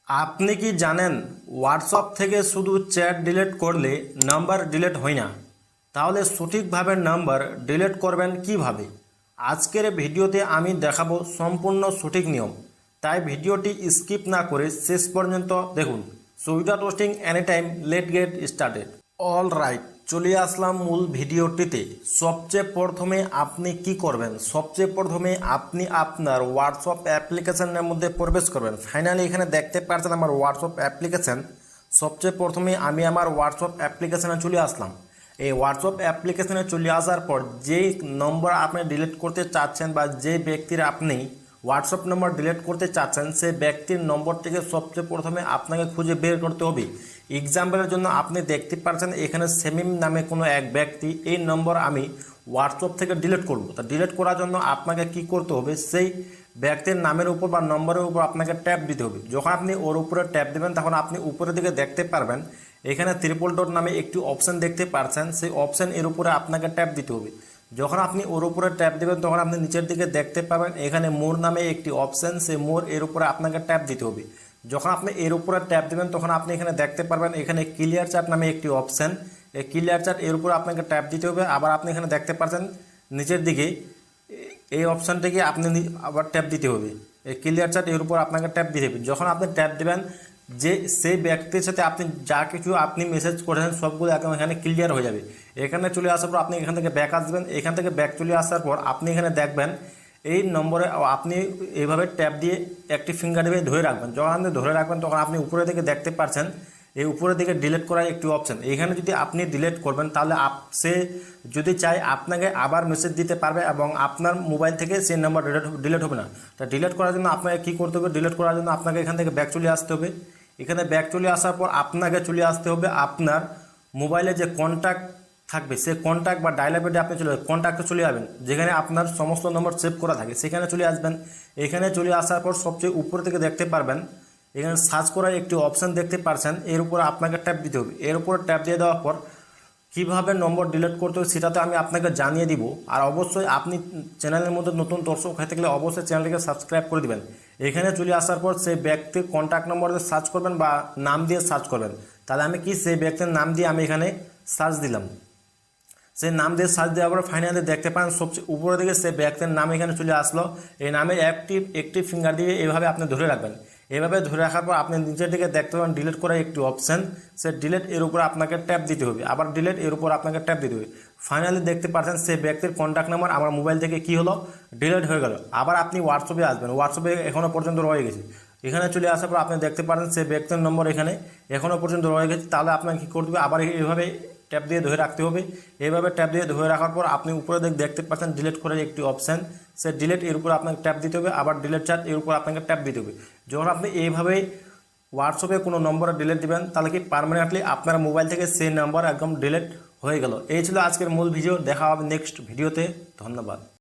আপনি কি জানেন হোয়াটসঅ্যাপ থেকে শুধু চ্যাট ডিলিট করলে নাম্বার ডিলিট হয় না? তাহলে সঠিকভাবে নাম্বার ডিলিট করবেন কিভাবে? আজকের ভিডিওতে আমি দেখাবো সম্পূর্ণ সঠিক নিয়ম, তাই ভিডিওটি স্কিপ না করে শেষ পর্যন্ত দেখুন। So without wasting any time, late get started. All right, চলে আসলাম মূল ভিডিওটিতে। সবচেয়ে প্রথমে আপনি কি করবেন? সবচেয়ে প্রথমে আপনি আপনার হোয়াটসঅ্যাপ অ্যাপ্লিকেশনের মধ্যে প্রবেশ করবেন। ফাইনালি এখানে দেখতে পাচ্ছেন আমার হোয়াটসঅ্যাপ অ্যাপ্লিকেশন। সবচেয়ে প্রথমে আমি আমার হোয়াটসঅ্যাপ অ্যাপ্লিকেশনে চলে আসলাম। এই হোয়াটসঅ্যাপ অ্যাপ্লিকেশনে চলে আসার পর যেই নম্বর আপনি ডিলিট করতে চাচ্ছেন বা যে ব্যক্তির আপনি হোয়াটসঅ্যাপ নম্বর ডিলিট করতে চাচ্ছেন, সেই ব্যক্তির নম্বরটিকে সবচেয়ে প্রথমে আপনাকে খুঁজে বের করতে হবে। এক্সাম্পলের জন্য আপনি দেখতে পাচ্ছেন এখানে সেমিম নামে কোনো এক ব্যক্তি, এই নম্বর আমি হোয়াটসঅ্যাপ থেকে ডিলিট করব। তা ডিলিট করার জন্য আপনাকে কি করতে হবে? সেই ব্যক্তির নামের উপর বা নম্বরের উপর আপনাকে ট্যাপ দিতে হবে। যখন আপনি ওর উপরে ট্যাপ দেবেন তখন আপনি উপরের দিকে দেখতে পারবেন এখানে ট্রিপল ডট নামে একটি অপশন দেখতে পাচ্ছেন। সেই অপশন এর উপরে আপনাকে ট্যাপ দিতে হবে। যখন আপনি ওর উপরে ট্যাপ দেবেন তখন আপনি নিচের দিকে দেখতে পাবেন এখানে মোর নামে একটি অপশন, সেই মোর এর উপরে আপনাকে ট্যাপ দিতে হবে। যখন আপনি এর উপরে ট্যাপ দেবেন তখন আপনি এখানে দেখতে পারবেন এখানে ক্লিয়ার চ্যাট নামে একটি অপশন, এই ক্লিয়ার চ্যাট এর উপরে আপনাকে ট্যাপ দিতে হবে। আবার আপনি এখানে দেখতে পাচ্ছেন নিচের দিকে এই অপশানটিকে আপনি আবার ট্যাপ দিতে হবে। এই ক্লিয়ার চ্যাট এর উপর আপনাকে ট্যাপ দিতে হবে। যখন আপনি ট্যাপ দেবেন যে সেই ব্যক্তির সাথে আপনি যা কিছু আপনি মেসেজ করেছেন সবগুলো একদম এখানে ক্লিয়ার হয়ে যাবে। এখানে চলে আসার পর আপনি এখান থেকে ব্যাক আসবেন। এখান থেকে ব্যাক চলে আসার পর আপনি এখানে দেখবেন এই নম্বরে আপনি এইভাবে ট্যাপ দিয়ে একটি ফিঙ্গার দিয়ে ধরে রাখবেন। যখন আপনি ধরে রাখবেন তখন আপনি উপরে দিকে দেখতে পাচ্ছেন এই উপরের দিকে ডিলিট করার একটি অপশান। এখানে যদি আপনি ডিলিট করবেন তাহলে সে যদি চায় আপনাকে আবার মেসেজ দিতে পারবে এবং আপনার মোবাইল থেকে সেই নাম্বার ডিলিট হবে না। তা ডিলিট করার জন্য আপনাকে কী করতে হবে? ডিলিট করার জন্য আপনাকে এখান থেকে ব্যাক চলে আসতে হবে। এখানে ব্যাক চলে আসার পর আপনাকে চলে আসতে হবে আপনার মোবাইলে যে কন্ট্যাক্ট থাকবে সেই কন্ট্যাক্ট বা ডায়াল প্যাডে আপনি কন্ট্যাক্টে চলে যাবেন, যেখানে আপনার সমস্ত নম্বর সেভ করা থাকে সেখানে চলে আসবেন। এখানে চলে আসার পর সবচেয়ে উপর থেকে দেখতে পারবেন এখানে সার্চ করার একটি অপশান দেখতে পাচ্ছেন, এর উপর আপনাকে ট্যাপ দিতে হবে। এর উপরে ট্যাপ দিয়ে দেওয়ার পর কীভাবে নম্বর ডিলিট করতে হবে সেটা তো আমি আপনাকে জানিয়ে দিব। আর অবশ্যই আপনি চ্যানেলের মধ্যে নতুন দর্শক হয়ে থাকলে অবশ্যই চ্যানেলটিকে সাবস্ক্রাইব করে দিবেন। এখানে চলে আসার পর সেই ব্যক্তির কন্ট্যাক্ট নম্বর দিয়ে সার্চ করবেন বা নাম দিয়ে সার্চ করবেন। তাহলে আমি কি সেই ব্যক্তির নাম দিয়ে আমি এখানে সার্চ দিলাম। সেই নাম দিয়ে সার্চ দেওয়ার পরে ফাইনালি দেখতে পান সবচেয়ে উপরের দিকে সেই ব্যক্তির নাম এখানে চলে আসলো। এই নামের একটি ফিঙ্গার দিয়ে এভাবে আপনি ধরে রাখবেন। এভাবে ধরে রাখার পর আপনি নিচের দিকে দেখতে পাবেন ডিলিট করার একটি অপশান, সে ডিলিট এর উপর আপনাকে ট্যাপ দিতে হবে। আবার ডিলিট এর উপর আপনাকে ট্যাপ দিতে হবে। ফাইনালি দেখতে পাচ্ছেন সেই ব্যক্তির কন্ট্যাক্ট নাম্বার আমার মোবাইল থেকে কী হলো? ডিলিট হয়ে গেল। আবার আপনি হোয়াটসঅ্যাপে আসবেন। হোয়াটসঅ্যাপে এখনও পর্যন্ত রয়ে গেছে। এখানে চলে আসার পর আপনি দেখতে পারেন সেই ব্যক্তির নম্বর এখানে এখনও পর্যন্ত রয়ে গেছে। তাহলে আপনাকে কী করতে হবে? আবার এইভাবে ট্যাপ দিয়ে ধরে রাখতে হবে। এইভাবে ট্যাপ দিয়ে ধরে রাখার পর আপনি উপরে দেখতে পাচ্ছেন ডিলিট করার একটি অপশান, সে ডিলিট এর উপর আপনাকে ট্যাপ দিতে হবে। আবার ডিলিট চ্যাট এর উপর আপনাকে ট্যাপ দিতে হবে। যখন আপনি এইভাবে হোয়াটসঅ্যাপে কোনো নম্বরে ডিলিট দিবেন তাহলে কি পার্মানেন্টলি আপনার মোবাইল থেকে সেই নাম্বার একদম ডিলিট হয়ে গেল। এই ছিল আজকের মূল ভিডিও। দেখা হবে নেক্সট ভিডিওতে। ধন্যবাদ।